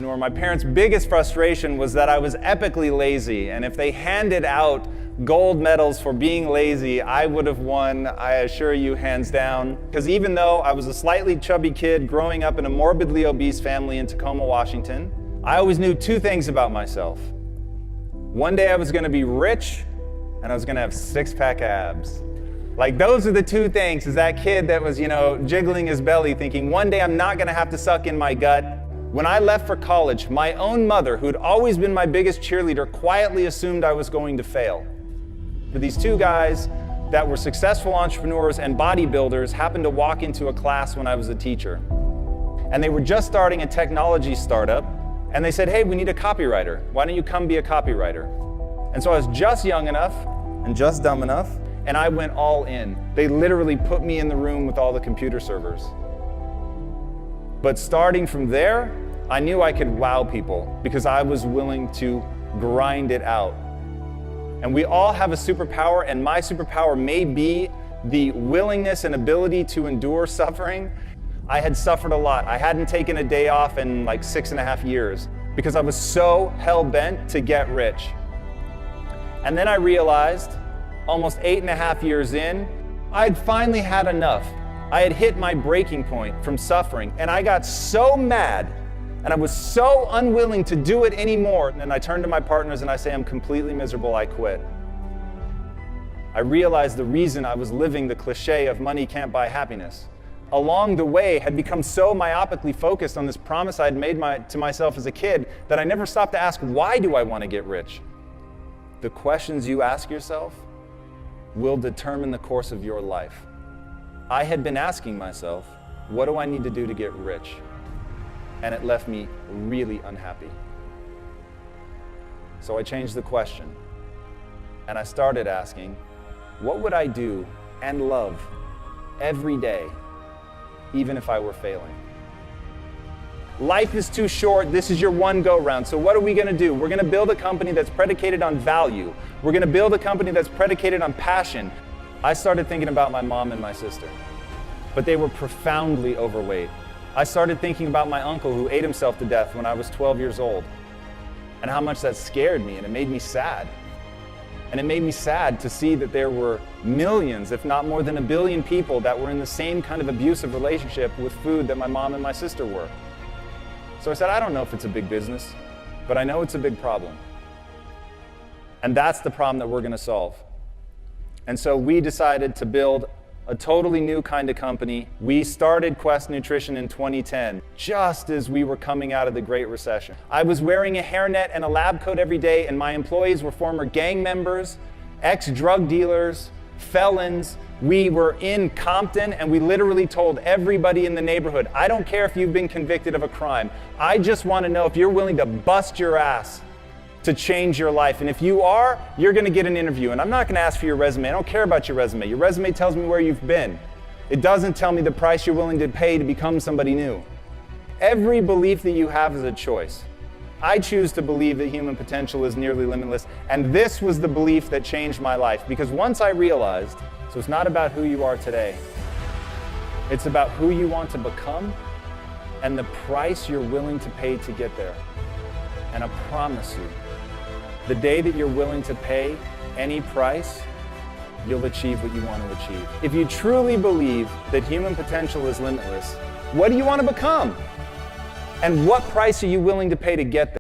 My parents' biggest frustration was that I was epically lazy, and if they handed out gold medals for being lazy, I would have won, I assure you, hands down. Because even though I was a slightly chubby kid growing up in a morbidly obese family in Tacoma, Washington, I always knew two things about myself. One day I was going to be rich, and I was going to have six-pack abs. Like, those are the two things, as that kid that was, jiggling his belly thinking, one day I'm not going to have to suck in my gut. When I left for college, my own mother, who'd always been my biggest cheerleader, quietly assumed I was going to fail. But these two guys that were successful entrepreneurs and bodybuilders happened to walk into a class when I was a teacher. And they were just starting a technology startup, and they said, hey, we need a copywriter. Why don't you come be a copywriter? And so I was just young enough and just dumb enough, and I went all in. They literally put me in the room with all the computer servers. But starting from there, I knew I could wow people because I was willing to grind it out. And we all have a superpower, and my superpower may be the willingness and ability to endure suffering. I had suffered a lot. I hadn't taken a day off in like 6.5 years because I was so hell-bent to get rich. And then I realized, almost 8.5 years in, I'd finally had enough. I had hit my breaking point from suffering, and I got so mad, and I was so unwilling to do it anymore. And I turned to my partners and I say, I'm completely miserable, I quit. I realized the reason I was living the cliche of money can't buy happiness. Along the way, had become so myopically focused on this promise I'd made to myself as a kid that I never stopped to ask, why do I want to get rich? The questions you ask yourself will determine the course of your life. I had been asking myself, what do I need to do to get rich? And it left me really unhappy. So I changed the question, and I started asking, what would I do and love every day, even if I were failing? Life is too short. This is your one go-round. So what are we going to do? We're going to build a company that's predicated on value. We're going to build a company that's predicated on passion. I started thinking about my mom and my sister, but they were profoundly overweight. I started thinking about my uncle who ate himself to death when I was 12 years old, and how much that scared me, and it made me sad. And it made me sad to see that there were millions, if not more than 1 billion people that were in the same kind of abusive relationship with food that my mom and my sister were. So I said, I don't know if it's a big business, but I know it's a big problem. And that's the problem that we're going to solve. And so we decided to build a totally new kind of company. We started Quest Nutrition in 2010, just as we were coming out of the Great Recession. I was wearing a hairnet and a lab coat every day, and my employees were former gang members, ex-drug dealers, felons. We were in Compton, and we literally told everybody in the neighborhood, I don't care if you've been convicted of a crime. I just want to know if you're willing to bust your ass to change your life. And if you are, you're going to get an interview. And I'm not going to ask for your resume. I don't care about your resume. Your resume tells me where you've been. It doesn't tell me the price you're willing to pay to become somebody new. Every belief that you have is a choice. I choose to believe that human potential is nearly limitless. And this was the belief that changed my life. Because once I realized, so it's not about who you are today. It's about who you want to become and the price you're willing to pay to get there. And I promise you, the day that you're willing to pay any price, you'll achieve what you want to achieve. If you truly believe that human potential is limitless, what do you want to become? And what price are you willing to pay to get there?